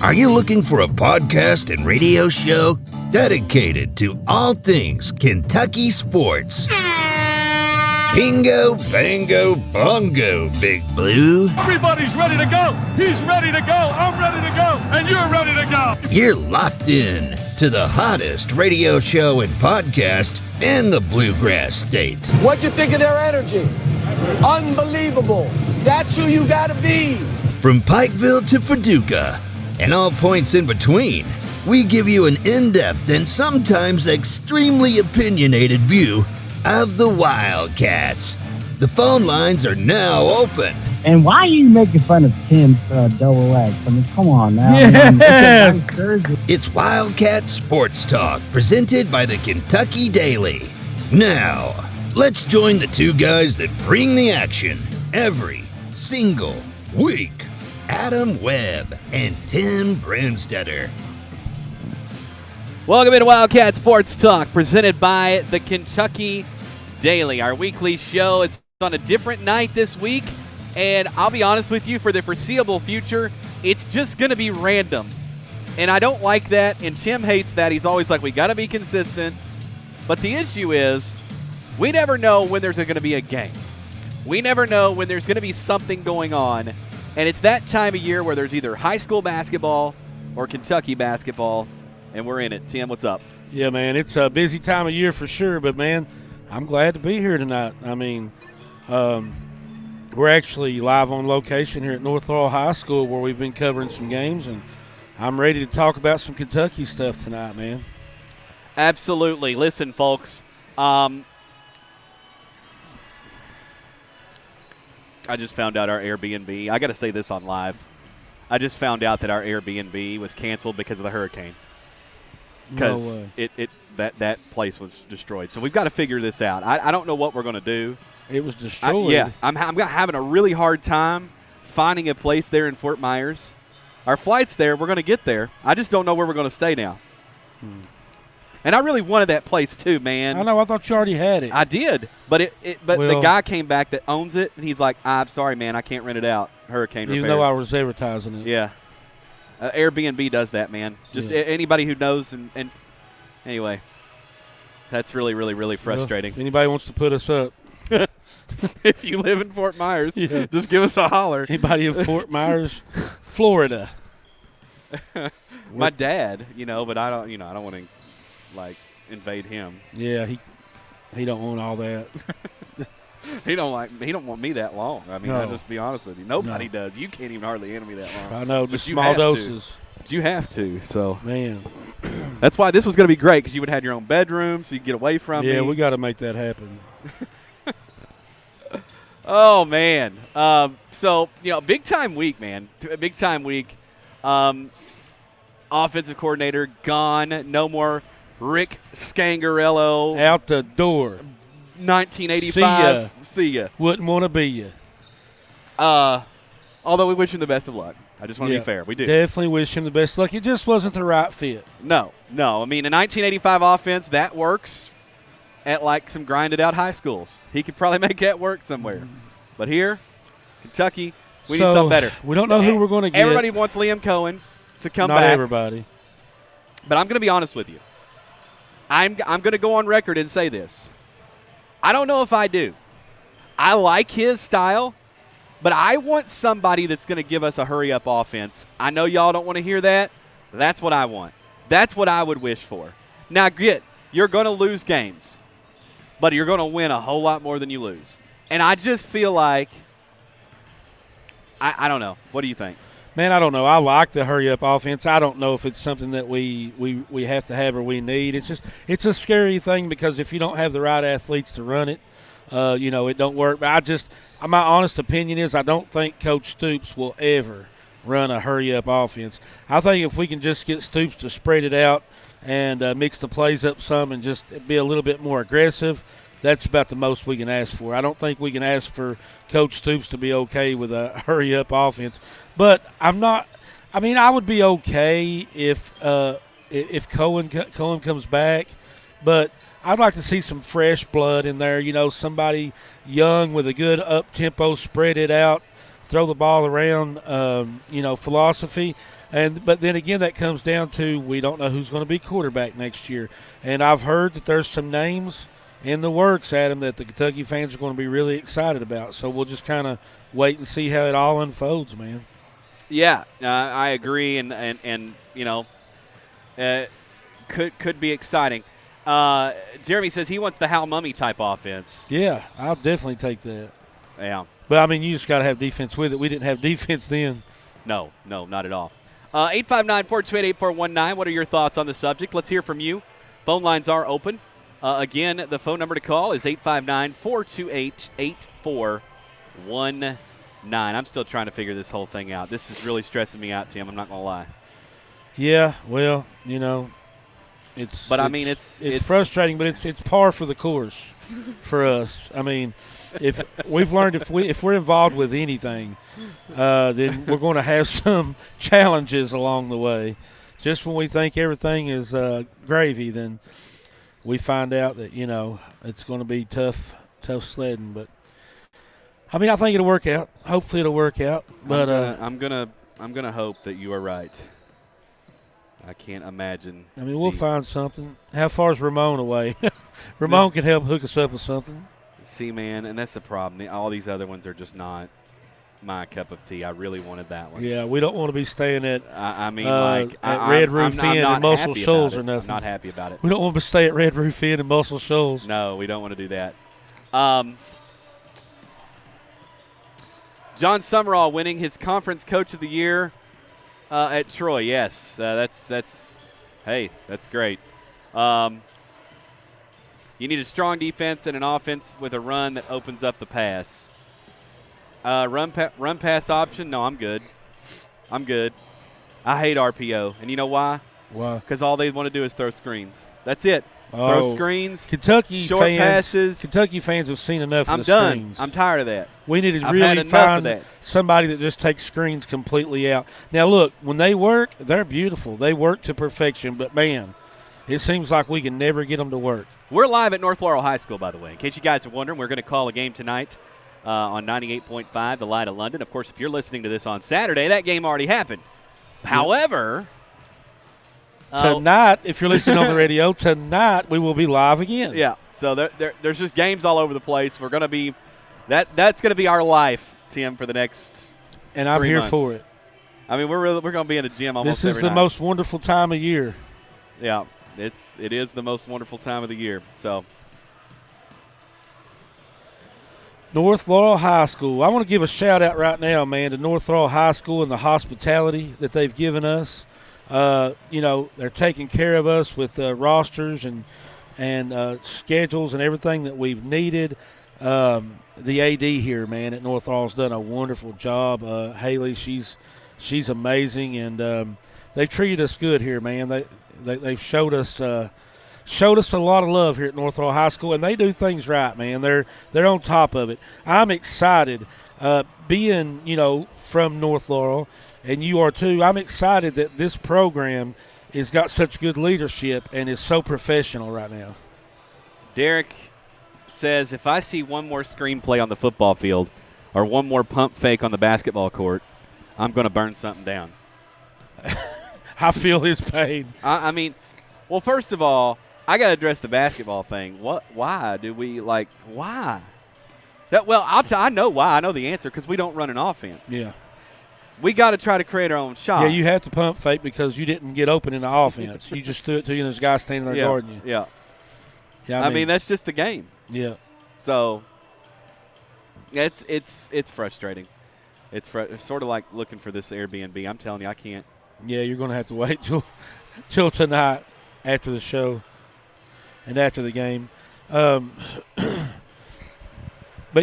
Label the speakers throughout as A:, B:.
A: Are you looking for a podcast and radio show dedicated to all things Kentucky sports? Bingo, bango, bongo, Big Blue.
B: Everybody's ready to go. He's ready to go. I'm ready to go. And you're ready to go.
A: You're locked in to the hottest radio show and podcast in the Bluegrass State.
C: What'd you think of their energy? Unbelievable. That's who you gotta be.
A: From Pikeville to Paducah and all points in between, we give you an in-depth and sometimes extremely opinionated view of the Wildcats. The phone lines are now open.
D: And why are you making fun of Tim's double X? I mean, come on now.
E: Yes.
A: It's Wildcat Sports Talk, presented by the Kentucky Daily. Now, let's join the two guys that bring the action every single week. Adam Webb and Tim Brandstetter.
E: Welcome into Wildcat Sports Talk, presented by the Kentucky Daily, our weekly show. It's on a different night this week, and I'll be honest with you, for the foreseeable future, it's just going to be random. And I don't like that, and Tim hates that. He's always like, we got to be consistent. But the issue is, we never know when there's going to be a game. We never know when there's going to be something going on. And it's that time of year where there's either high school basketball or Kentucky basketball, and we're in it. Tim, what's up?
F: Yeah, man, it's a busy time of year for sure, but, man, I'm glad to be here tonight. I mean, we're actually live on location here at North Laurel High School where we've been covering some games, and I'm ready to talk about some Kentucky stuff tonight, man.
E: Absolutely. Listen, folks, I just found out our Airbnb. I got to say this on live. I just found out that our Airbnb was canceled because of the hurricane. Because that place was destroyed. So we've got to figure this out. I don't know what we're going to do.
F: It was destroyed.
E: I'm having a really hard time finding a place there in Fort Myers. Our flight's there. We're going to get there. I just don't know where we're going to stay now. And I really wanted that place too, man.
F: I know. I thought you already had it.
E: I did, but the guy came back that owns it, and he's like, "I'm sorry, man, I can't rent it out. Hurricane repairs."
F: Even though I was advertising it.
E: Yeah, Airbnb does that, man. Just anybody who knows, and anyway, that's really, really, really frustrating.
F: Well, if anybody wants to put us up,
E: if you live in Fort Myers, just give us a holler.
F: Anybody in Fort Myers, Florida.
E: My dad, but I don't want to invade him.
F: Yeah, he don't want all that.
E: He don't want me that long. I mean, I'll just be honest with you. Nobody does. You can't even hardly handle me that long.
F: I know, just small doses.
E: But you have to. So
F: man,
E: that's why this was going to be great, because you would have your own bedroom, so you could get away from me.
F: Yeah, we got to make that happen.
E: Oh man. So big time week, man. Big time week. Offensive coordinator gone. No more Rick Scangarello.
F: Out the door.
E: 1985. See ya.
F: Wouldn't want to be you.
E: Although we wish him the best of luck. I just want to be fair. We do.
F: Definitely wish him the best of luck. It just wasn't the right fit.
E: No. I mean, a 1985 offense, that works at some grinded out high schools. He could probably make that work somewhere. But here, Kentucky, we need something better.
F: We don't know who we're going to get.
E: Everybody wants Liam Cohen to come back.
F: Not everybody.
E: But I'm going to be honest with you. I'm going to go on record and say this. I don't know if I do. I like his style, but I want somebody that's going to give us a hurry-up offense. I know y'all don't want to hear that. That's what I want. That's what I would wish for. Now, you're going to lose games, but you're going to win a whole lot more than you lose. And I just feel like I don't know. What do you think?
F: Man, I don't know. I like the hurry-up offense. I don't know if it's something that we have to have or we need. It's a scary thing, because if you don't have the right athletes to run it, it don't work. But my honest opinion is I don't think Coach Stoops will ever run a hurry-up offense. I think if we can just get Stoops to spread it out and mix the plays up some and just be a little bit more aggressive, that's about the most we can ask for. I don't think we can ask for Coach Stoops to be okay with a hurry-up offense. But I would be okay if Cohen comes back. But I'd like to see some fresh blood in there, somebody young with a good up-tempo, spread it out, throw the ball around, philosophy. But then again, that comes down to we don't know who's going to be quarterback next year. And I've heard that there's some names in the works, Adam, that the Kentucky fans are going to be really excited about. So we'll just kind of wait and see how it all unfolds, man.
E: Yeah, I agree, and could be exciting. Jeremy says he wants the Hal Mummy type offense.
F: Yeah, I'll definitely take that.
E: Yeah.
F: But, I mean, you just got to have defense with it. We didn't have defense then.
E: No, not at all. 859-428-8419. What are your thoughts on the subject? Let's hear from you. Phone lines are open. Again, the phone number to call is 859-428-8419. I'm still trying to figure this whole thing out. This is really stressing me out, Tim. I'm not going to lie.
F: Yeah, well, it's frustrating, but it's par for the course for us. I mean, if we've learned if we're involved with anything, then we're going to have some challenges along the way. Just when we think everything is gravy, then we find out that it's going to be tough sledding. But I mean, I think it'll work out. Hopefully, it'll work out. But
E: I'm gonna hope that you are right. I can't imagine.
F: I mean, we'll find something. How far is Ramon away? Ramon can help hook us up with something.
E: See, man, and that's the problem. All these other ones are just not my cup of tea. I really wanted that one.
F: Yeah, we don't want to be staying at
E: Red
F: Roof Inn and Muscle Shoals or nothing.
E: I'm not happy about it.
F: We don't want to stay at Red Roof Inn and Muscle Shoals.
E: No, we don't want to do that. John Summerall winning his Conference Coach of the Year at Troy. Yes, that's great. You need a strong defense and an offense with a run that opens up the pass. Run pass option? No, I'm good. I hate RPO, and you know why?
F: Why?
E: Because all they want to do is throw screens. That's it. Throw screens, short passes.
F: Kentucky fans have seen enough of the
E: done.
F: screens.
E: I'm tired of that.
F: We need to really find somebody that just takes screens completely out. Now, look, when they work, they're beautiful. They work to perfection, but, man, it seems like we can never get them to work.
E: We're live at North Laurel High School, by the way. In case you guys are wondering, we're going to call a game tonight on 98.5, The Light of London. Of course, if you're listening to this on Saturday, that game already happened. However,
F: tonight, if you're listening on the radio, tonight we will be live again.
E: Yeah, so there's just games all over the place. We're going to be that's going to be our life, Tim, for the next
F: and I'm
E: 3
F: here
E: months.
F: for it.
E: I mean, we're going to be in a gym almost every night.
F: This is the most wonderful time of year.
E: Yeah, it is the most wonderful time of the year. So,
F: North Laurel High School. I want to give a shout out right now, man, to North Laurel High School and the hospitality that they've given us. They're taking care of us with rosters and schedules and everything that we've needed. The AD here, man, at North Laurel's done a wonderful job. Haley, she's amazing, and they've treated us good here, man. They've showed us a lot of love here at North Laurel High School, and they do things right, man. They're on top of it. I'm excited being from North Laurel. And you are too. I'm excited that this program has got such good leadership and is so professional right now.
E: Derek says, if I see one more screenplay on the football field or one more pump fake on the basketball court, I'm going to burn something down.
F: I feel his pain.
E: I mean, well, first of all, I got to address the basketball thing. Why do we why? I know why. I know the answer because we don't run an offense.
F: Yeah.
E: We got to try to create our own shot.
F: Yeah, you have to pump fake because you didn't get open in the offense. You just threw it to you and there's a guy standing there guarding you.
E: Yeah.
F: Yeah.
E: I mean, that's just the game.
F: Yeah.
E: So it's frustrating. It's sort of like looking for this Airbnb. I'm telling you, I can't.
F: Yeah, you're going to have to wait till tonight after the show and after the game. But,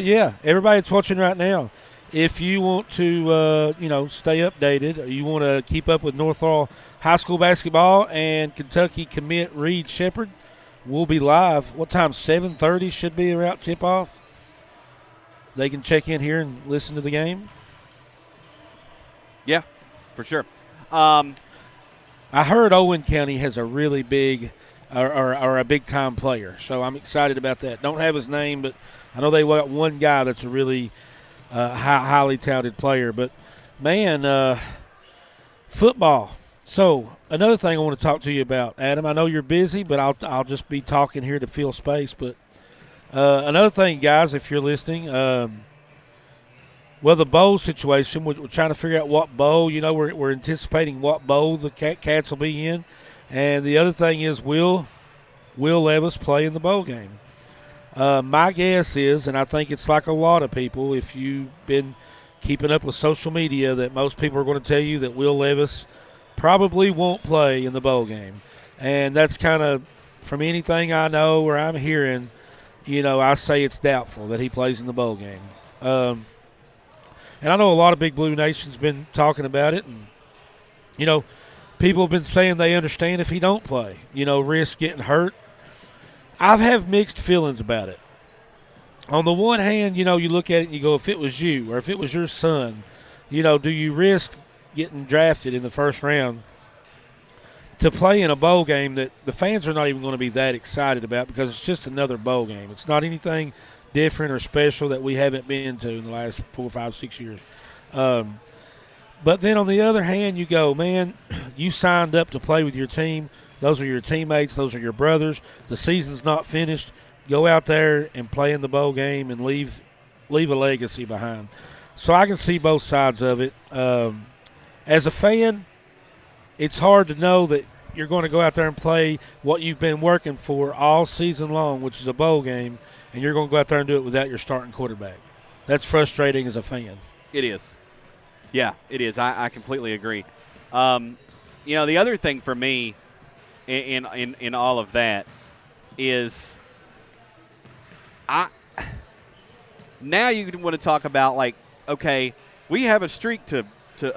F: yeah, everybody that's watching right now, if you want to, stay updated, or you want to keep up with North Laurel High School basketball and Kentucky commit Reed Shepherd, we'll be live. What time? 7:30 should be around tip-off. They can check in here and listen to the game.
E: Yeah, for sure.
F: I heard Owen County has a really big or a big-time player, so I'm excited about that. Don't have his name, but I know they got one guy that's a really highly touted player. But, man, Football. So another thing I want to talk to you about, Adam. I know you're busy, but I'll just be talking here to fill space. But another thing, guys, if you're listening, well, the bowl situation. We're trying to figure out what bowl. You know, we're anticipating what bowl the Cats will be in, and the other thing is, will Levis play in the bowl game? My guess is, and I think it's like a lot of people, if you've been keeping up with social media, that most people are going to tell you that Will Levis probably won't play in the bowl game. And that's kind of, from anything I know or I'm hearing, you know, I say it's doubtful that he plays in the bowl game. And I know a lot of Big Blue Nation's been talking about it. And, you know, people have been saying they understand if he don't play, you know, risk getting hurt. I've had mixed feelings about it. On the one hand, you know, you look at it and you go, if it was you or if it was your son, you know, do you risk getting drafted in the first round to play in a bowl game that the fans are not even going to be that excited about because it's just another bowl game? It's not anything different or special that we haven't been to in the last 4, 5, 6 years. But then on the other hand, you go, man, you signed up to play with your team. Those are your teammates. Those are your brothers. The season's not finished. Go out there and play in the bowl game and leave a legacy behind. So I can see both sides of it. As a fan, it's hard to know that you're going to go out there and play what you've been working for all season long, which is a bowl game, and you're going to go out there and do it without your starting quarterback. That's frustrating as a fan.
E: It is. Yeah, it is. I completely agree. You know, the other thing for me in all of that is now you want to talk about, like, okay, we have a streak to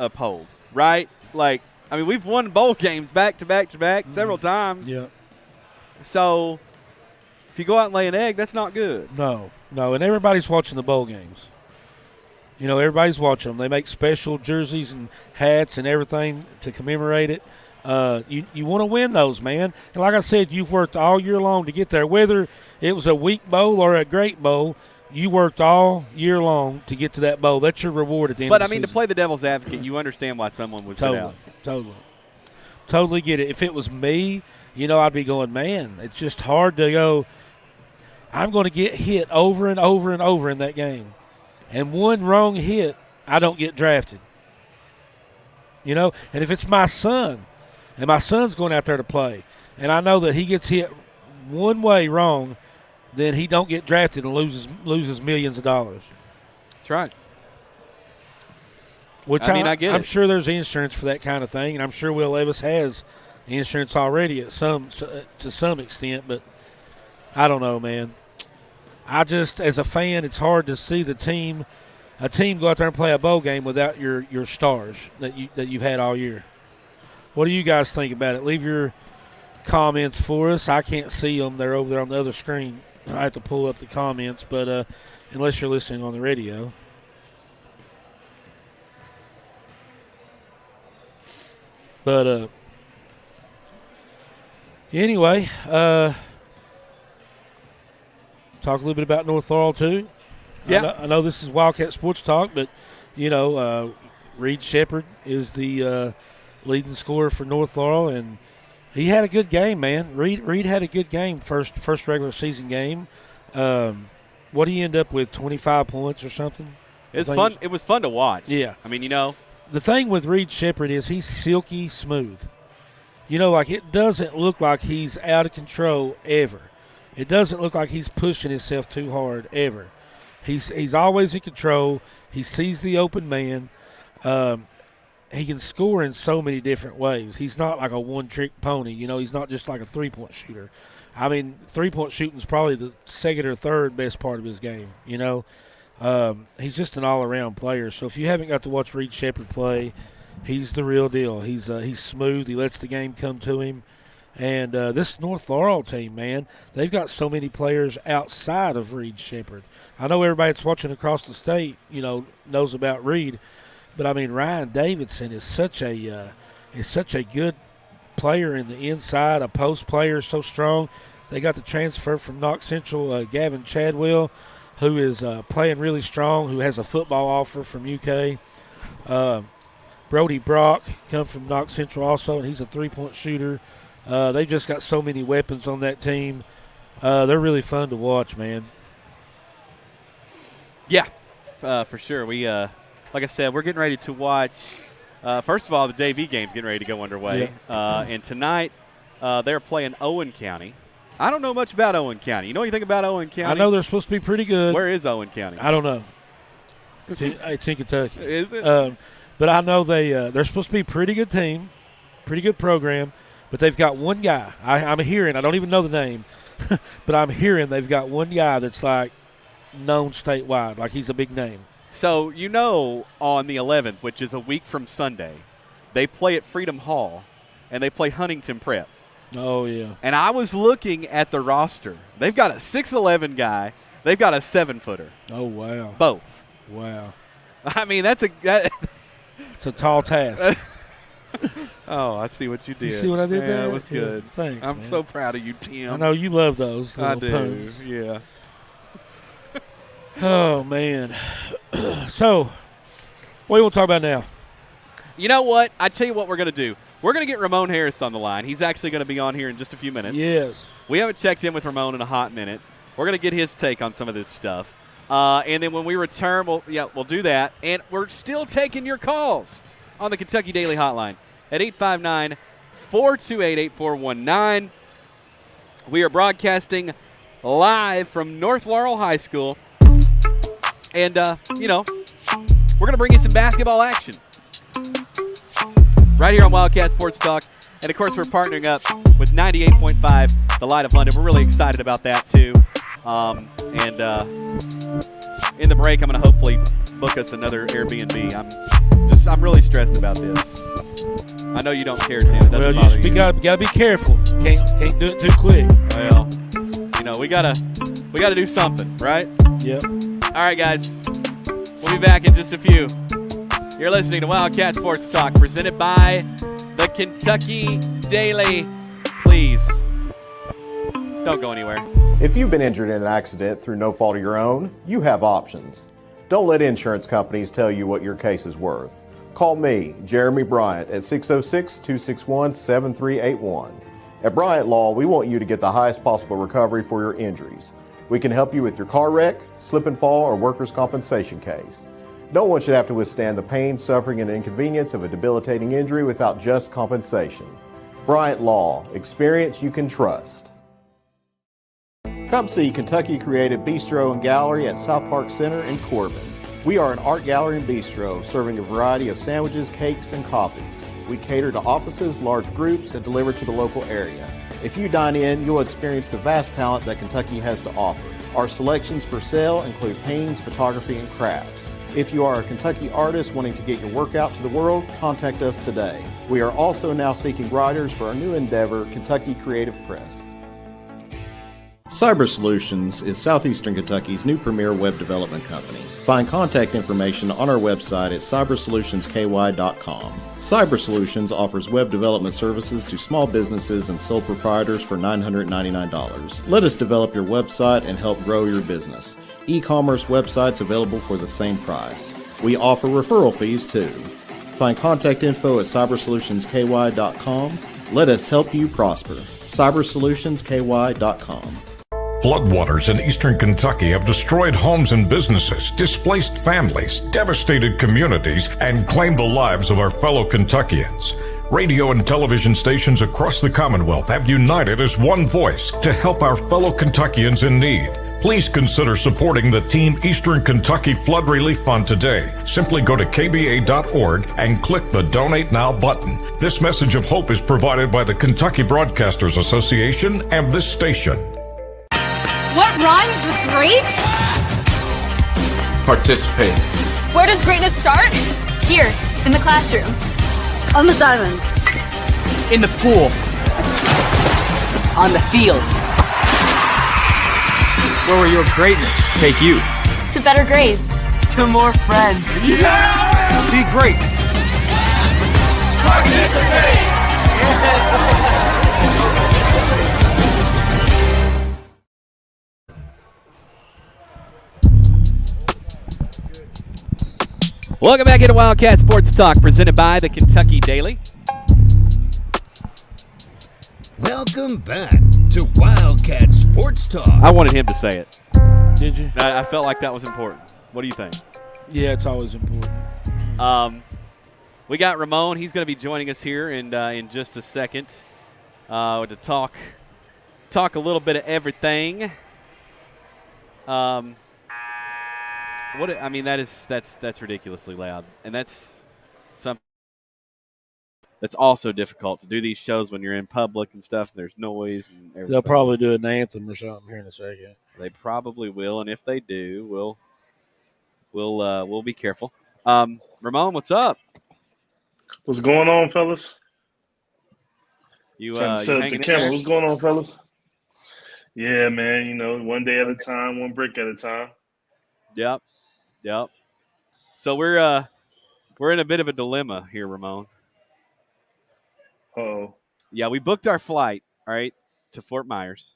E: uphold, right? Like, I mean, we've won bowl games back to back to back several times.
F: Yeah.
E: So if you go out and lay an egg, that's not good.
F: No, and everybody's watching the bowl games. You know, everybody's watching them. They make special jerseys and hats and everything to commemorate it. You want to win those, man. And like I said, you've worked all year long to get there. Whether it was a weak bowl or a great bowl, you worked all year long to get to that bowl. That's your reward at the end of the season.
E: But, I mean, to play the devil's advocate, you understand why someone would sit out.
F: Totally get it. If it was me, you know, I'd be going, man, it's just hard to go, I'm going to get hit over and over and over in that game. And one wrong hit, I don't get drafted. You know, and if it's my son, and my son's going out there to play, and I know that he gets hit one way wrong, then he don't get drafted and loses millions of dollars.
E: That's right.
F: Which
E: I get
F: I'm
E: it.
F: sure there's insurance for that kind of thing, and I'm sure Will Levis has insurance already to some extent, but I don't know, man. I just, as a fan, it's hard to see a team go out there and play a bowl game without your stars that you've had all year. What do you guys think about it? Leave your comments for us. I can't see them; they're over there on the other screen. I have to pull up the comments, but unless you're listening on the radio. But anyway, talk a little bit about North Laurel too.
E: Yeah,
F: I know this is Wildcat Sports Talk, but you know, Reed Shepherd is the leading scorer for North Laurel, and he had a good game, man. Reed had a good game, first regular season game. What did he end up with? 25 points or something?
E: It's fun. It was fun to watch.
F: Yeah,
E: I mean, you know,
F: the thing with Reed Shepherd is he's silky smooth. You know, like, it doesn't look like he's out of control ever. It doesn't look like he's pushing himself too hard ever. He's always in control. He sees the open man. He can score in so many different ways. He's not like a one-trick pony. You know, he's not just like a three-point shooter. I mean, three-point shooting is probably the second or third best part of his game, you know. He's just an all-around player. So if you haven't got to watch Reed Shepherd play, he's the real deal. He's smooth. He lets the game come to him. And this North Laurel team, man, they've got so many players outside of Reed Shepherd. I know everybody that's watching across the state, you know, knows about Reed, but I mean, Ryan Davidson is such a good player in the inside, a post player, so strong. They got the transfer from Knox Central, Gavin Chadwell, who is playing really strong, who has a football offer from UK. Brody Brock come from Knox Central also, and he's a three-point shooter. They've just got so many weapons on that team. They're really fun to watch, man.
E: Yeah, for sure. We, like I said, we're getting ready to watch. First of all, the JV game's getting ready to go underway.
F: Yeah.
E: And tonight they're playing Owen County. I don't know much about Owen County. You know anything about Owen County?
F: I know they're supposed to be pretty good.
E: Where is Owen County?
F: I don't know. It's in Kentucky.
E: Is it?
F: But I know they're supposed to be a pretty good team, pretty good program, but they've got one guy. I'm hearing, I don't even know the name, but I'm hearing they've got one guy that's like known statewide, like he's a big name.
E: So, you know, on the 11th, which is a week from Sunday, they play at Freedom Hall, and they play Huntington Prep.
F: Oh, yeah.
E: And I was looking at the roster. They've got a 6'11 guy. They've got a 7-footer.
F: Oh, wow.
E: Both.
F: Wow.
E: I mean, it's
F: a tall task.
E: Oh, I see what you did.
F: You see what I did
E: yeah,
F: there?
E: That was good.
F: Yeah, thanks,
E: I'm
F: man.
E: so proud of you, Tim.
F: I know you love those
E: I
F: little
E: do,
F: puns.
E: yeah.
F: Oh, man. So, what do you want to talk about now?
E: You know what? I tell you what we're going to do. We're going to get Ramon Harris on the line. He's actually going to be on here in just a few minutes.
F: Yes.
E: We haven't checked in with Ramon in a hot minute. We're going to get his take on some of this stuff. And then when we return, we'll do that. And we're still taking your calls on the Kentucky Daily Hotline at 859-428-8419. We are broadcasting live from North Laurel High School. And, we're going to bring you some basketball action right here on Wildcat Sports Talk. And, of course, we're partnering up with 98.5, The Light of London. We're really excited about that, too. In the break, I'm going to hopefully book us another Airbnb. I'm really stressed about this. I know you don't care, Tim. It doesn't bother you.
F: Gotta be careful. Can't do it too quick.
E: Well, we gotta do something, right?
F: Yep.
E: All right, guys. We'll be back in just a few. You're listening to Wildcat Sports Talk, presented by the Kentucky Daily. Please, don't go anywhere.
G: If you've been injured in an accident through no fault of your own, you have options. Don't let insurance companies tell you what your case is worth. Call me, Jeremy Bryant, at 606-261-7381. At Bryant Law, we want you to get the highest possible recovery for your injuries. We can help you with your car wreck, slip and fall, or workers' compensation case. No one should have to withstand the pain, suffering, and inconvenience of a debilitating injury without just compensation. Bryant Law, experience you can trust. Come see Kentucky Creative Bistro and Gallery at South Park Center in Corbin. We are an art gallery and bistro serving a variety of sandwiches, cakes, and coffees. We cater to offices, large groups, and deliver to the local area. If you dine in, you'll experience the vast talent that Kentucky has to offer. Our selections for sale include paintings, photography, and crafts. If you are a Kentucky artist wanting to get your work out to the world, contact us today. We are also now seeking writers for our new endeavor, Kentucky Creative Press. Cyber Solutions is Southeastern Kentucky's new premier web development company. Find contact information on our website at cybersolutionsky.com. Cyber Solutions offers web development services to small businesses and sole proprietors for $999. Let us develop your website and help grow your business. E-commerce websites available for the same price. We offer referral fees too. Find contact info at cybersolutionsky.com. Let us help you prosper. cybersolutionsky.com.
H: Floodwaters in eastern Kentucky have destroyed homes and businesses, displaced families, devastated communities, and claimed the lives of our fellow Kentuckians. Radio and television stations across the Commonwealth have united as one voice to help our fellow Kentuckians in need. Please consider supporting the Team Eastern Kentucky Flood Relief Fund today. Simply go to kba.org and click the Donate Now button. This message of hope is provided by the Kentucky Broadcasters Association and this station.
I: What rhymes with great?
J: Participate.
I: Where does greatness start? Here, in the classroom. On the diamond.
K: In the pool. On the field. Where will your greatness take you?
I: To better grades.
K: To more friends.
J: Yeah!
K: Be great.
J: Participate!
E: Welcome back into Wildcat Sports Talk, presented by the Kentucky Daily.
A: Welcome back to Wildcat Sports Talk.
E: I wanted him to say it.
F: Did you?
E: I felt like that was important. What do you think?
F: Yeah, it's always important.
E: We got Ramon. He's going to be joining us here in just a second to talk a little bit of everything. That's ridiculously loud, and that's something that's also difficult to do these shows when you're in public and stuff. And there's noise and everything.
F: They'll probably do an anthem or something here in a second.
E: They probably will, and if they do, we'll be careful. Ramon, what's up?
L: What's going on, fellas?
E: You
L: Trying to set up the camera. What's going on, fellas? Yeah, man. You know, one day at a time, one brick at a time.
E: Yep. So we're in a bit of a dilemma here, Ramon.
L: Uh-oh.
E: Yeah, we booked our flight, all right, to Fort Myers.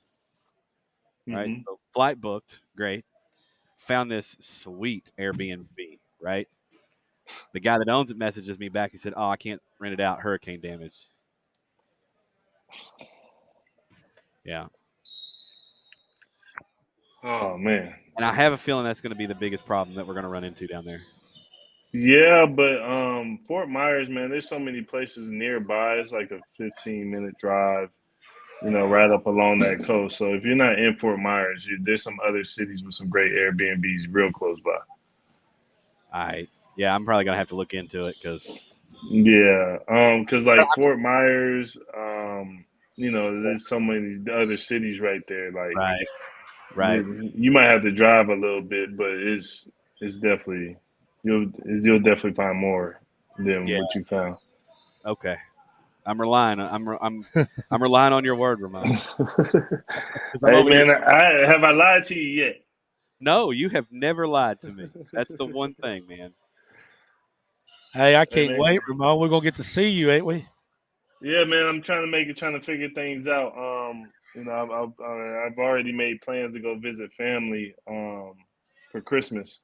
L: Mm-hmm.
E: Right, so flight booked, great. Found this sweet Airbnb, right? The guy that owns it messages me back. He said, "Oh, I can't rent it out. Hurricane damage." Yeah.
L: Oh, man.
E: And I have a feeling that's going to be the biggest problem that we're going to run into down there.
L: Yeah, but Fort Myers, man, there's so many places nearby. It's like a 15-minute drive, you know, right up along that coast. So if you're not in Fort Myers, there's some other cities with some great Airbnbs real close by.
E: All right. Yeah, I'm probably going to have to look into it because.
L: Yeah, because like Fort Myers, you know, there's so many other cities right there. Like,
E: right.
L: You might have to drive a little bit, but it's definitely you'll definitely find more than what you found.
E: Okay, I'm relying on your word, Ramon.
L: Hey man, have I lied to you yet?
E: No, you have never lied to me. That's the one thing, man.
F: Hey, I can't wait, Ramon. We're gonna get to see you, ain't we?
L: Yeah, man. I'm trying to figure things out. You know, I've already made plans to go visit family for Christmas.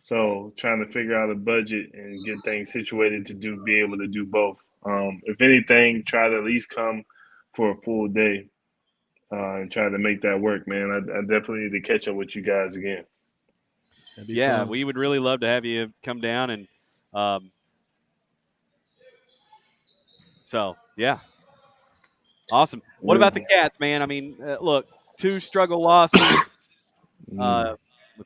L: So trying to figure out a budget and get things situated to be able to do both. If anything, try to at least come for a full day and try to make that work, man. I definitely need to catch up with you guys again.
E: Yeah,
F: fun.
E: We would really love to have you come down and. So yeah, awesome. What about the Cats, man? I mean, look, 2 struggle losses with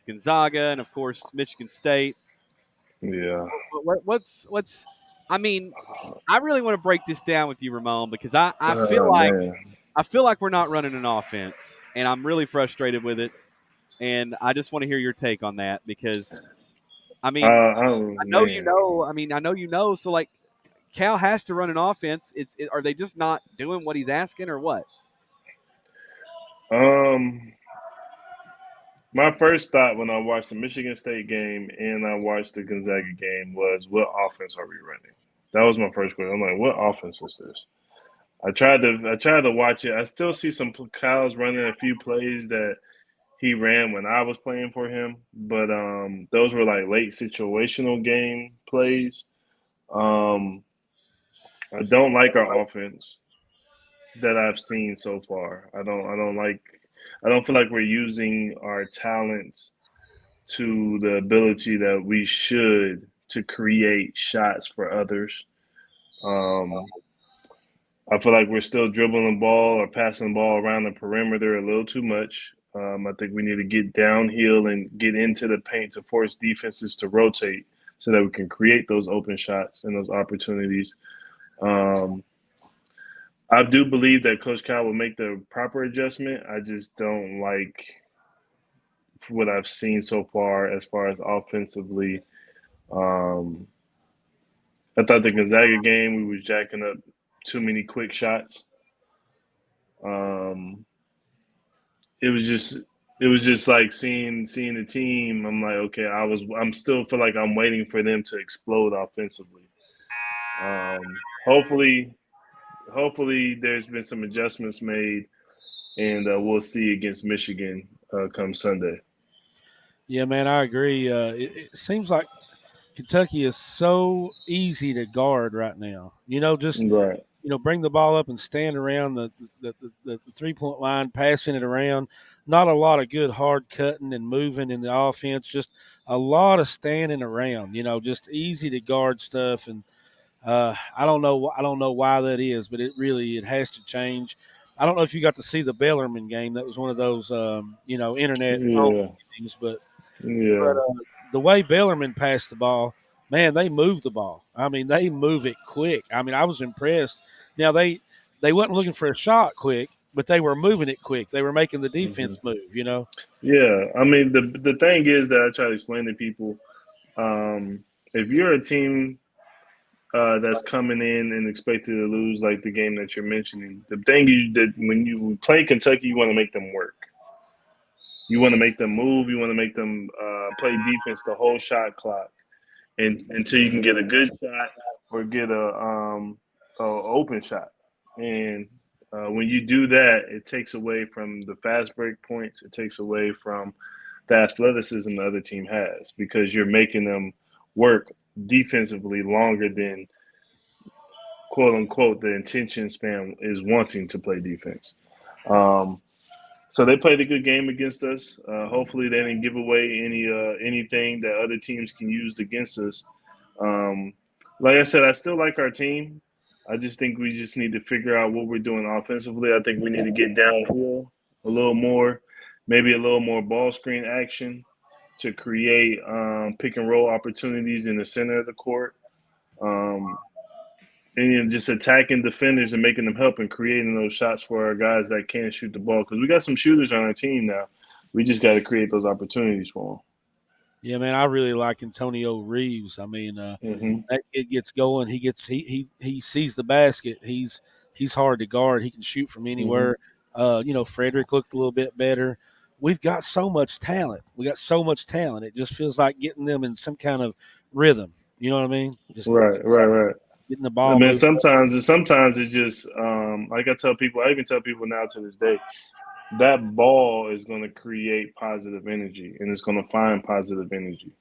E: Gonzaga and of course Michigan State.
L: Yeah.
E: What's? I mean, I really want to break this down with you, Ramon, because I feel like we're not running an offense, and I'm really frustrated with it. And I just want to hear your take on that because, I mean, I know you know. I mean, I know you know. So like. Cal has to run an offense. Are they just not doing what he's asking, or what?
L: My first thought when I watched the Michigan State game and I watched the Gonzaga game was, what offense are we running? That was my first question. I'm like, what offense is this? I tried to watch it. I still see some Cal's running a few plays that he ran when I was playing for him, but those were like late situational game plays. I don't like our offense that I've seen so far. I don't feel like we're using our talents to the ability that we should to create shots for others. I feel like we're still dribbling the ball or passing the ball around the perimeter a little too much. I think we need to get downhill and get into the paint to force defenses to rotate so that we can create those open shots and those opportunities. I do believe that Coach Cal will make the proper adjustment. I just don't like what I've seen so far as offensively. I thought the Gonzaga game, we was jacking up too many quick shots. It was just like seeing the team. I'm like, okay, I'm still feel like I'm waiting for them to explode offensively. Hopefully there's been some adjustments made, and we'll see against Michigan come Sunday.
F: Yeah, man, I agree. It seems like Kentucky is so easy to guard right now. Just
L: Right.
F: bring the ball up and stand around the 3-point line, passing it around. Not a lot of good hard cutting and moving in the offense. Just a lot of standing around. Just easy to guard stuff. And I don't know. I don't know why that is, but it has to change. I don't know if you got to see the Bellarmine game. That was one of those internet
L: Yeah.
F: games, but
L: Yeah.
F: the way Bellarmine passed the ball, man, they move the ball. I mean, they move it quick. I mean, I was impressed. Now they wasn't looking for a shot quick, but they were moving it quick. They were making the defense move.
L: Yeah. I mean, the thing is that I try to explain to people, if you're a team that's coming in and expected to lose, like the game that you're mentioning, the thing is that when you play Kentucky, you want to make them work. You want to make them move. You want to make them play defense the whole shot clock, and until you can get a good shot or get a open shot. And when you do that, it takes away from the fast break points. It takes away from the athleticism the other team has because you're making them work defensively longer than quote unquote the intention span is wanting to play defense. Um, so they played a good game against us. Hopefully, they didn't give away anything that other teams can use against us. Um, like I said, I still like our team. I just think we just need to figure out what we're doing offensively. I think we need to get downhill a little more, maybe a little more ball screen action to create pick and roll opportunities in the center of the court. Um, and then just attacking defenders and making them help and creating those shots for our guys that can't shoot the ball. Because we got some shooters on our team now. We just got to create those opportunities for them.
F: Yeah, man, I really like Antonio Reeves. I mean, that kid gets going. He sees the basket. He's hard to guard. He can shoot from anywhere. Frederick looked a little bit better. We've got so much talent. It just feels like getting them in some kind of rhythm. You know what I mean? Just
L: Right.
F: getting the
L: I
F: ball
L: mean,
F: moving.
L: sometimes it's just like I tell people. I even tell people now to this day that ball is going to create positive energy and it's going to find positive energy.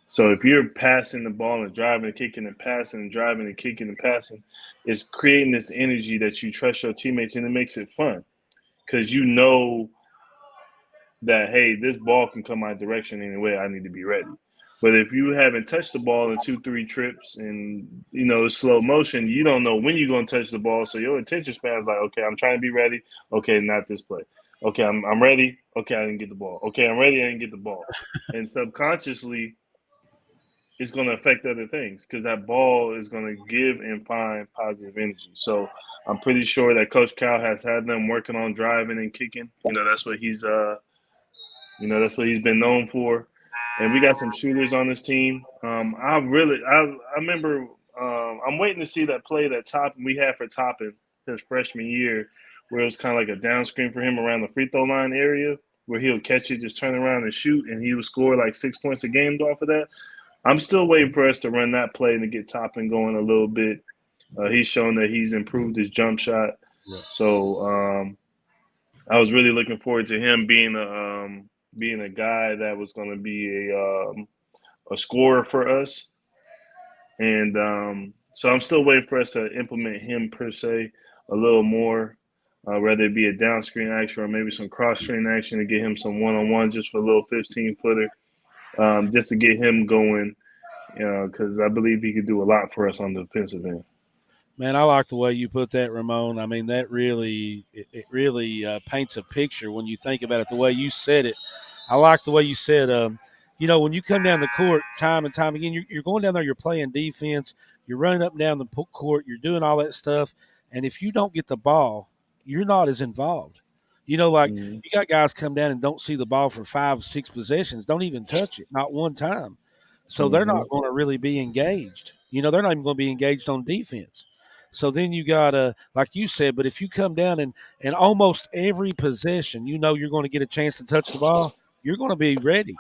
L: So if you're passing the ball and driving and kicking and passing and driving and kicking and passing, it's creating this energy that you trust your teammates and it makes it fun because you know that, hey, this ball can come my direction anyway. I need to be ready. But if you haven't touched the ball in 2-3 trips and slow motion, you don't know when you're gonna touch the ball. So your attention span is like, okay, I'm trying to be ready. Okay, not this play. Okay, I'm ready. Okay, I didn't get the ball. Okay, I'm ready. I didn't get the ball. And subconsciously, it's going to affect other things because that ball is going to give and find positive energy. So I'm pretty sure that Coach Cal has had them working on driving and kicking. That's what that's what he's been known for. And we got some shooters on this team. I remember I'm waiting to see that play that we had for Toppin his freshman year, where it was kind of like a down screen for him around the free throw line area, where he'll catch it, just turn around and shoot, and he would score like 6 points a game off of that. I'm still waiting for us to run that play and to get Toppin going a little bit. He's shown that he's improved his jump shot.
F: Yeah.
L: So I was really looking forward to him being a guy that was going to be a scorer for us. And so I'm still waiting for us to implement him per se a little more, whether it be a down screen action or maybe some cross screen action to get him some one-on-one just for a little 15-footer. Just to get him going, because I believe he could do a lot for us on the defensive end.
F: Man, I like the way you put that, Ramon. I mean, that really paints a picture when you think about it. The way you said it, I like the way you said. When you come down the court time and time again, you're going down there, you're playing defense, you're running up and down the court, you're doing all that stuff, and if you don't get the ball, you're not as involved. You got guys come down and don't see the ball for 5-6 possessions, don't even touch it, not one time. So they're not going to really be engaged. They're not even going to be engaged on defense. So then you got to, like you said, but if you come down and almost every possession, you're going to get a chance to touch the ball, you're going to be ready.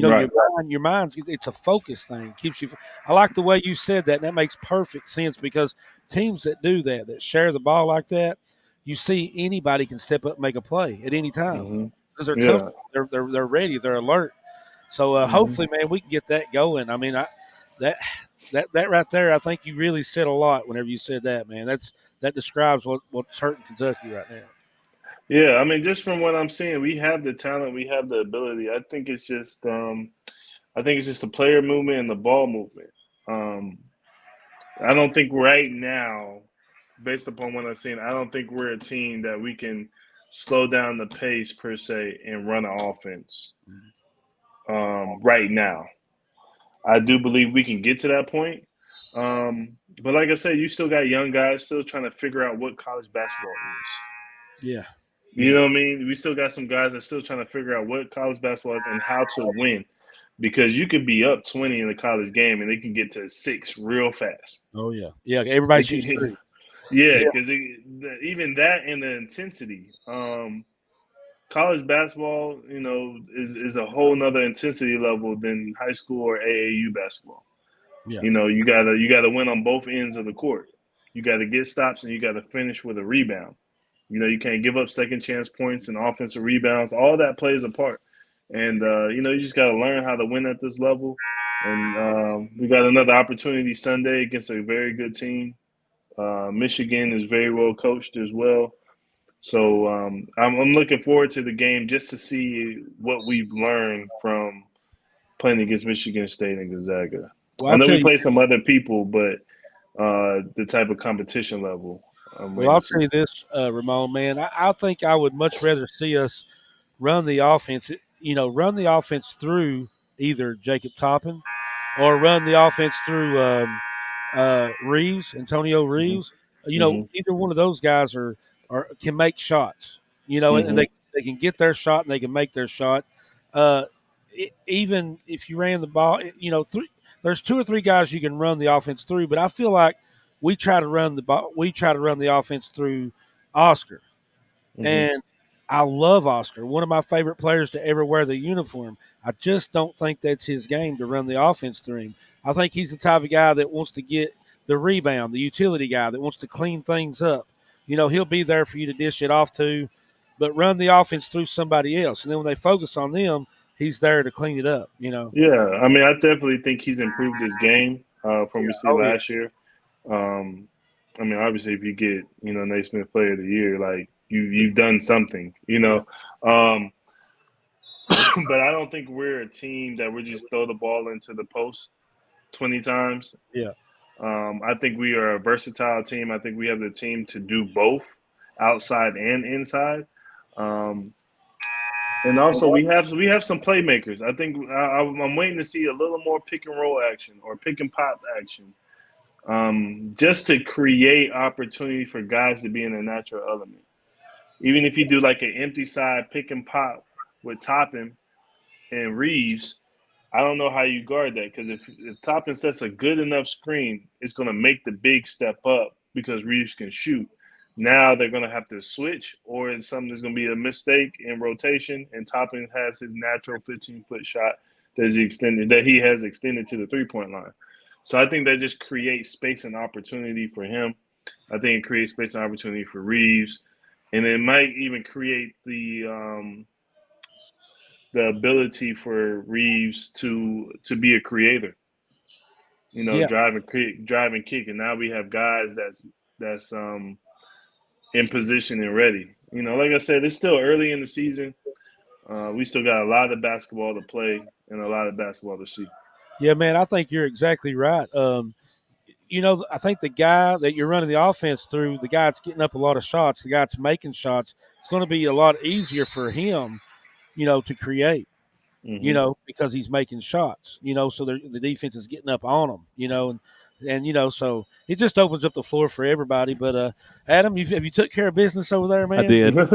L: Right.
F: Your mind's, it's a focus thing. Keeps you. I like the way you said that. And that makes perfect sense because teams that do that share the ball like that, you see anybody can step up and make a play at any time because they're comfortable, they're ready, they're alert. So hopefully, man, we can get that going. I mean, that right there, I think you really said a lot whenever you said that, man. That describes what's hurting Kentucky right now.
L: Yeah, I mean, just from what I'm seeing, we have the talent, we have the ability. I think it's just the player movement and the ball movement. Um, I don't think right now, based upon what I've seen, I don't think we're a team that we can slow down the pace per se and run an offense right now. I do believe we can get to that point. But like I said, you still got young guys still trying to figure out what college basketball is.
F: Yeah.
L: You know what I mean? We still got some guys that are still trying to figure out what college basketball is and how to win. Because you could be up 20 in a college game and they can get to 6 real fast.
F: Oh, yeah. Yeah, everybody shoots three.
L: Yeah, because even that and the intensity. College basketball, is a whole nother intensity level than high school or AAU basketball.
F: Yeah.
L: You gotta win on both ends of the court. You gotta get stops and you gotta finish with a rebound. You can't give up second chance points and offensive rebounds. All that plays a part. And you just gotta learn how to win at this level. And we got another opportunity Sunday against a very good team. Michigan is very well coached as well. So I'm looking forward to the game just to see what we've learned from playing against Michigan State and Gonzaga.
F: Well,
L: I know we play some other people, but the type of competition level.
F: I'll tell you this, Ramon, man. I think I would much rather see us run the offense, run the offense through either Jacob Toppin or run the offense through Antonio Reeves. Either one of those guys are can make shots, and they can get their shot and they can make their shot. Even if you ran the ball, there's 2 or 3 guys you can run the offense through, but I feel like we try to run the offense through Oscar. And I love Oscar, one of my favorite players to ever wear the uniform. I just don't think that's his game to run the offense through him. I think he's the type of guy that wants to get the rebound, the utility guy that wants to clean things up. He'll be there for you to dish it off to, but run the offense through somebody else. And then when they focus on them, he's there to clean it up,
L: Yeah, I mean, I definitely think he's improved his game from we see last year. I mean, obviously, if you get, Naismith Player of the Year, like, you've done something, but I don't think we're a team that we just throw the ball into the post 20 times.
F: Yeah.
L: I think we are a versatile team. I think we have the team to do both outside and inside. And also we have some playmakers. I think I'm waiting to see a little more pick and roll action or pick and pop action. Just to create opportunity for guys to be in a natural element. Even if you do like an empty side pick and pop with Toppin and Reeves, I don't know how you guard that, because if Toppin sets a good enough screen, it's going to make the big step up because Reeves can shoot. Now they're going to have to switch, or there's going to be a mistake in rotation, and Toppin has his natural 15-foot shot that he has extended to the three-point line. So I think that just creates space and opportunity for him. I think it creates space and opportunity for Reeves, and it might even create the ability for Reeves to be a creator. Drive and kick, and now we have guys that's in position and ready. Like I said, it's still early in the season. We still got a lot of basketball to play and a lot of basketball to see.
F: Yeah, man, I think you're exactly right. I think the guy that you're running the offense through, the guy that's getting up a lot of shots, the guy that's making shots, it's going to be a lot easier for him, to create, because he's making shots, so the defense is getting up on him, and so it just opens up the floor for everybody. But Adam, have you took care of business over there, man?
E: I did.
F: All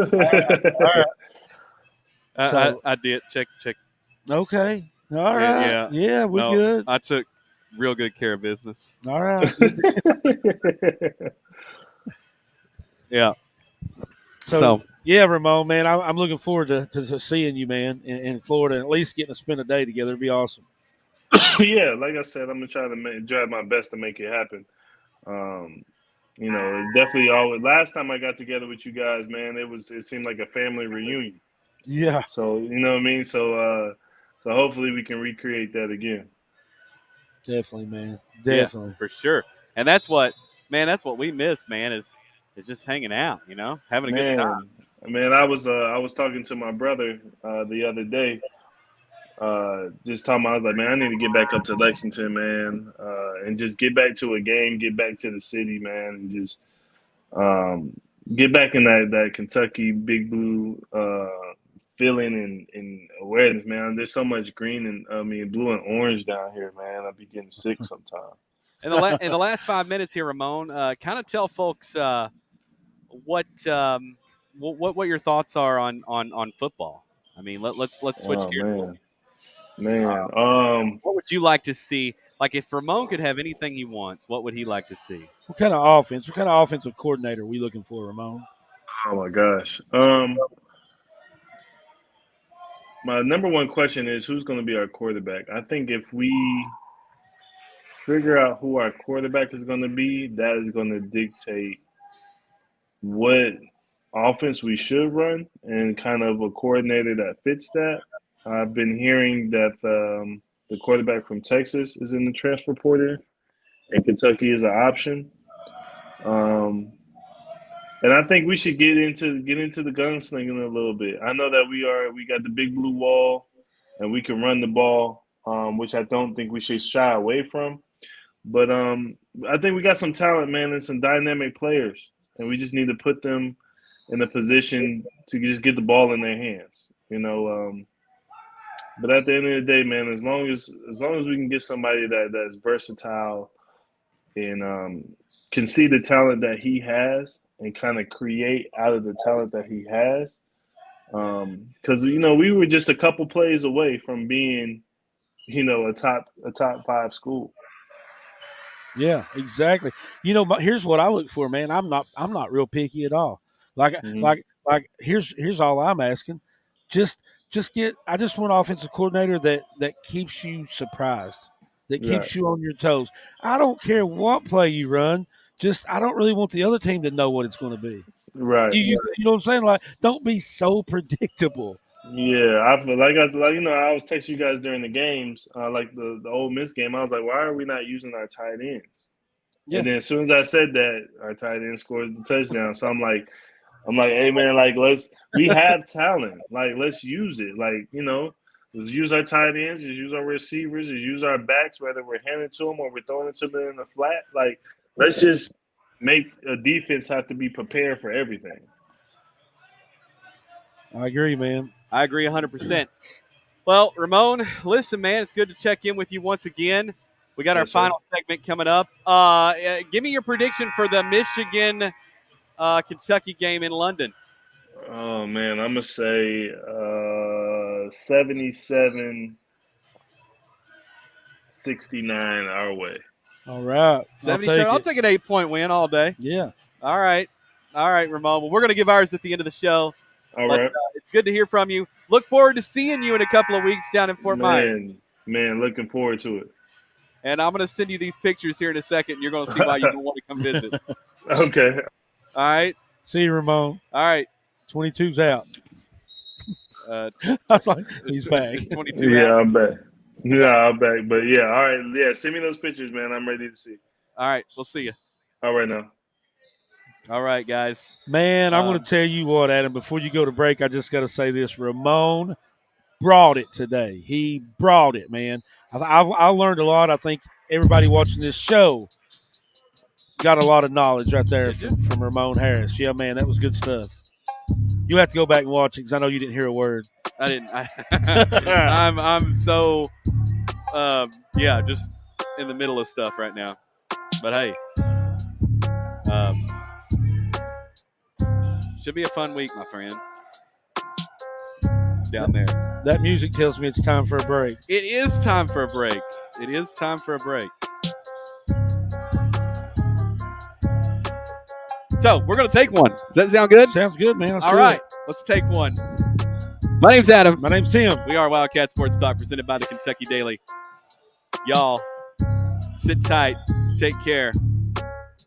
F: right.
E: I did. Check.
F: Okay. All right. Yeah, we're good.
E: I took real good care of business.
F: All right.
E: Yeah.
F: So yeah, Ramon, man, I'm looking forward to seeing you, man, in Florida, and at least getting to spend a day together. It'd be awesome.
L: Yeah, like I said, I'm gonna try my best to make it happen. Definitely always. Last time I got together with you guys, man, it seemed like a family reunion.
F: Yeah.
L: So you know what I mean. So So hopefully we can recreate that again.
F: Definitely, man. Definitely.
E: Yeah, for sure. And that's what we miss, man, is just hanging out, having a good time.
L: Man, I was talking to my brother the other day. Just talking, I was like, man, I need to get back up to Lexington, man, and just get back to a game, get back to the city, man, and just get back in that Kentucky Big Blue feeling and awareness, man. There's so much green and blue and orange down here, man. I'll be getting sick sometimes.
E: In the last 5 minutes here, Ramon, kind of tell folks what your thoughts are on football. I mean, let's switch gears a little.
L: Man,
E: what would you like to see? Like, if Ramon could have anything he wants, what would he like to see?
F: What kind of offensive coordinator are we looking for, Ramon?
L: Oh my gosh. My number one question is, who's going to be our quarterback? I think if we figure out who our quarterback is going to be, that is going to dictate what offense we should run and kind of a coordinator that fits that. I've been hearing that the quarterback from Texas is in the transfer portal, and Kentucky is an option. And I think we should get into the gunslinging a little bit. I know that we got the big blue wall, and we can run the ball, which I don't think we should shy away from. But I think we got some talent, man, and some dynamic players, and we just need to put them in a position to just get the ball in their hands, But at the end of the day, man, as long as we can get somebody that's versatile and can see the talent that he has and kind of create out of the talent that he has, because we were just a couple plays away from being, a top 5 school.
F: Yeah, exactly. Here's what I look for, man. I'm not real picky at all. Like here's all I'm asking. I just want an offensive coordinator that keeps you surprised, that keeps you on your toes. I don't care what play you run. I don't really want the other team to know what it's going to be.
L: Right.
F: You know what I'm saying? Like, don't be so predictable.
L: Yeah, I feel like I was texting you guys during the games, like the Ole Miss game. I was like, why are we not using our tight ends? Yeah. And then as soon as I said that, our tight end scores the touchdown. So I'm like, hey man, like we have talent. Like, let's use it. Like, let's use our tight ends, just use our receivers, just use our backs, whether we're handing to them or we're throwing it to them in the flat. Like, let's just make a defense have to be prepared for everything.
F: I agree, man.
E: I agree 100%. Well, Ramon, listen, man, it's good to check in with you once again. We got our final segment coming up. Give me your prediction for the Michigan Kentucky game in London.
L: Oh, man, I'm going to say 77-69 our way.
F: All right.
E: 77. I'll take an 8-point win all day.
F: Yeah.
E: All right, Ramon. Well, we're going to give ours at the end of the show.
L: All right.
E: It's good to hear from you. Look forward to seeing you in a couple of weeks down in Fort Myers.
L: Man, looking forward to it.
E: And I'm going to send you these pictures here in a second, and you're going to see why you don't want to come visit.
L: Okay.
E: All right.
F: See you, Ramon.
E: All right.
F: 22's out. I was like, he's back.
E: 22
L: yeah,
E: out.
L: I'm back. Yeah, I'm back. But, yeah, all right. Yeah, send me those pictures, man. I'm ready to see.
E: All right. We'll see you.
L: All right, now.
E: All right, guys.
F: Man, I'm going to tell you what, Adam, before you go to break, I just got to say this. Ramon brought it today. He brought it, man. I learned a lot. I think everybody watching this show got a lot of knowledge right there from Ramon Harris. Yeah, man, that was good stuff. You have to go back and watch it because I know you didn't hear a word.
E: I didn't. I'm so, just in the middle of stuff right now. But, hey. Should be a fun week, my friend. Down there.
F: That music tells me it's time for a break.
E: It is time for a break. It is time for a break. So, we're going to take one. Does that sound good?
F: Sounds good, man.
E: All right. Let's take one. My name's Adam.
F: My name's Tim.
E: We are Wildcat Sports Talk, presented by the Kentucky Daily. Y'all, sit tight. Take care.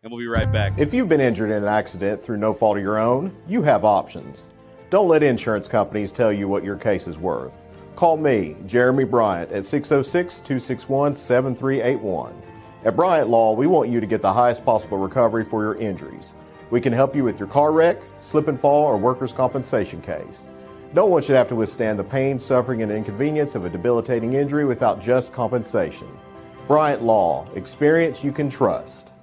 E: And we'll be right back.
G: If you've been injured in an accident through no fault of your own, you have options. Don't let insurance companies tell you what your case is worth. Call me, Jeremy Bryant, at 606-261-7381. At Bryant Law, we want you to get the highest possible recovery for your injuries. We can help you with your car wreck, slip and fall, or workers' compensation case. No one should have to withstand the pain, suffering, and inconvenience of a debilitating injury without just compensation. Bryant Law, experience you can trust.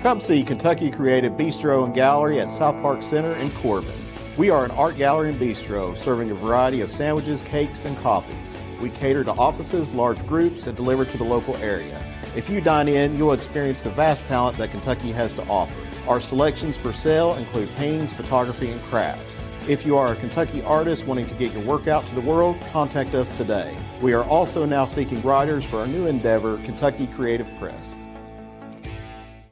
G: Come see Kentucky Creative Bistro and Gallery at South Park Center in Corbin. We are an art gallery and bistro serving a variety of sandwiches, cakes, and coffees. We cater to offices, large groups, and deliver to the local area. If you dine in, you'll experience the vast talent that Kentucky has to offer. Our selections for sale include paintings, photography, and crafts. If you are a Kentucky artist wanting to get your work out to the world, contact us today. We are also now seeking writers for our new endeavor, Kentucky Creative Press.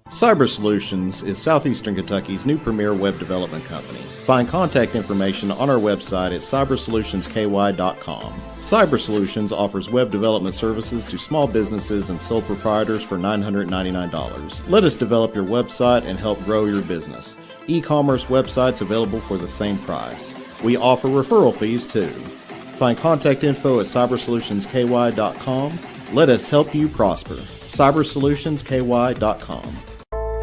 G: Cyber Solutions is Southeastern Kentucky's new premier web development company. Find contact information on our website at cybersolutionsky.com. Cyber Solutions offers web development services to small businesses and sole proprietors for $999. Let us develop your website and help grow your business. E-commerce websites available for the same price. We offer referral fees too. Find contact info at cybersolutionsky.com. Let us help you prosper. cybersolutionsky.com.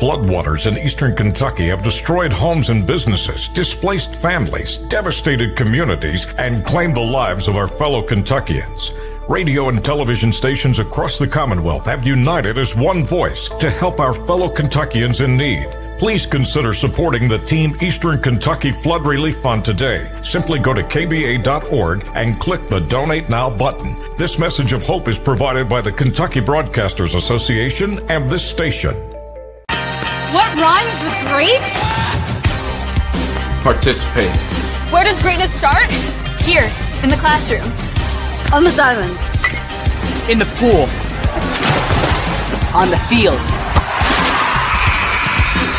H: Floodwaters in eastern Kentucky have destroyed homes and businesses, displaced families, devastated communities, and claimed the lives of our fellow Kentuckians. Radio and television stations across the Commonwealth have united as one voice to help our fellow Kentuckians in need. Please consider supporting the Team Eastern Kentucky Flood Relief Fund today. Simply go to kba.org and click the Donate Now button. This message of hope is provided by the Kentucky Broadcasters Association and this station.
I: What rhymes with great?
J: Participate.
I: Where does greatness start? Here, in the classroom.
K: On this island. In the pool. On the field.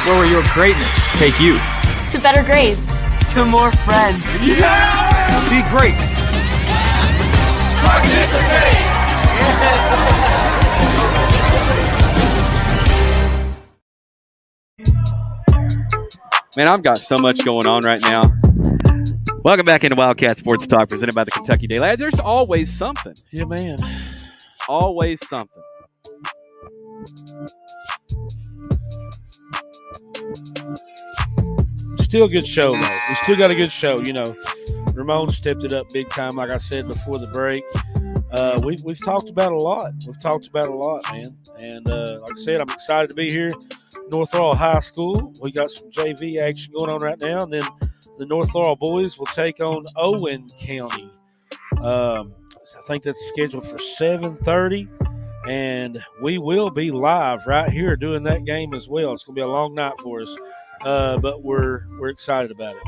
K: Where will your greatness take you?
I: To better grades.
K: To more friends.
J: Yeah!
K: Be great.
J: Participate!
E: Man, I've got so much going on right now. Welcome back into Wildcat Sports Talk, presented by the Kentucky Daily. There's always something.
F: Yeah, man.
E: Always something.
F: Still a good show, though. We still got a good show. You know, Ramon stepped it up big time, like I said before the break. We've talked about a lot. We've talked about a lot, man. And like I said, I'm excited to be here. North Laurel High School. We got some JV action going on right now. And then the North Laurel boys will take on Owen County. I think that's scheduled for 7:30. And we will be live right here doing that game as well. It's going to be a long night for us. But we're excited about it.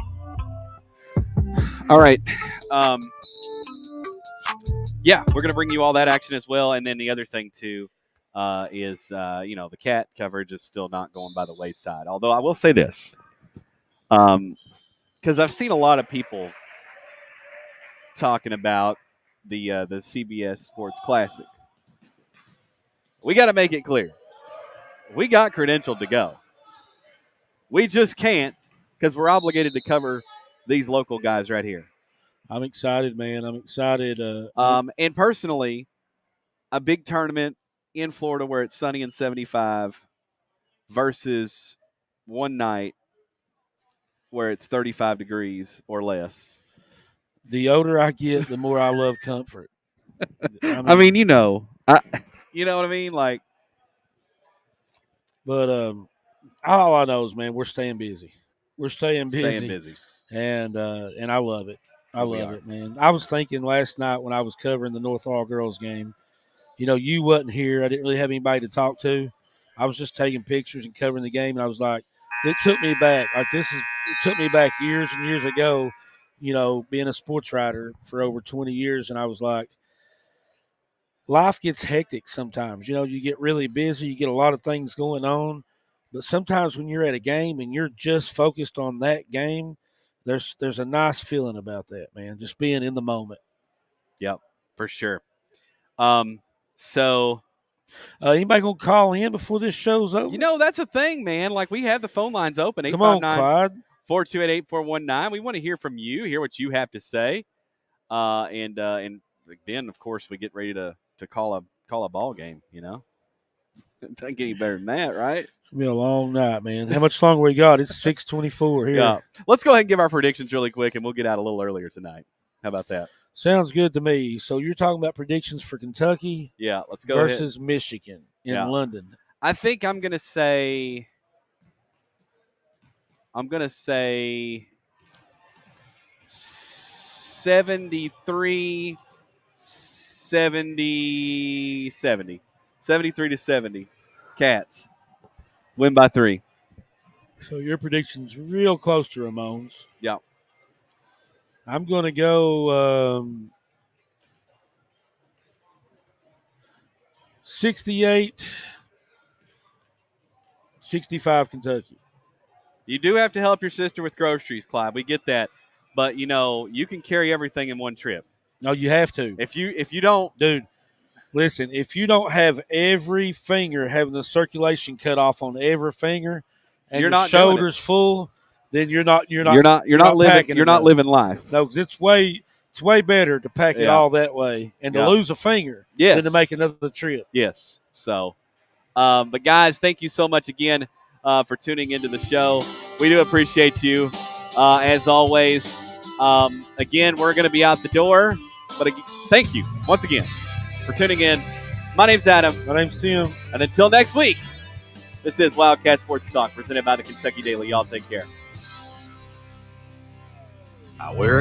E: All right. Yeah, we're going to bring you all that action as well. And then the other thing, too, is, the cat coverage is still not going by the wayside. Although I will say this, because I've seen a lot of people talking about the CBS Sports Classic. We got to make it clear. We got credentialed to go. We just can't because we're obligated to cover these local guys right here.
F: I'm excited, man. I'm excited.
E: And personally, a big tournament in Florida where it's sunny and 75 versus one night where it's 35 degrees or less.
F: The older I get, the more I love comfort.
E: I mean, you know what I mean? Like,
F: but all I know is, man, we're staying busy. We're staying busy. And I love it. I love it, man. I was thinking last night when I was covering the North Laurel girls game, you wasn't here. I didn't really have anybody to talk to. I was just taking pictures and covering the game, and I was like, it took me back. It took me back years and years ago, being a sports writer for over 20 years, and I was like, life gets hectic sometimes. You get really busy. You get a lot of things going on. But sometimes when you're at a game and you're just focused on that game, there's a nice feeling about that, man, just being in the moment.
E: Yep, for sure. So
F: anybody going to call in before this show's over?
E: That's a thing, man. Like, we have the phone lines open.
F: Come on, Clyde.
E: 428-8419. We want to hear from you, hear what you have to say. and then of course we get ready to call a ball game. It doesn't get any better than that, right?
F: It'll be a long night, man. How much longer we got? It's 6:24 here.
E: Yeah. Let's go ahead and give our predictions really quick, and we'll get out a little earlier tonight. How about that?
F: Sounds good to me. So you're talking about predictions for Kentucky
E: let's go
F: versus Michigan in London.
E: I think I'm going to say 73 70 70. 73-70. Cats win by 3.
F: So your prediction's real close to Ramon's.
E: Yeah.
F: I'm going to go 68-65 Kentucky.
E: You do have to help your sister with groceries, Clyde. We get that. But, you can carry everything in one trip.
F: No, you have to.
E: If you don't.
F: Dude, listen, if you don't have every finger having the circulation cut off on every finger and
E: your
F: shoulders full, then you're not
E: living life.
F: No, because it's way better to pack it all that way and to lose a finger than to make another trip.
E: Yes. So, but guys, thank you so much again for tuning into the show. We do appreciate you, as always. Again, we're going to be out the door, but thank you once again for tuning in. My name's Adam.
F: My name's Tim.
E: And until next week, this is Wildcat Sports Talk presented by the Kentucky Daily. Y'all take care.
A: Where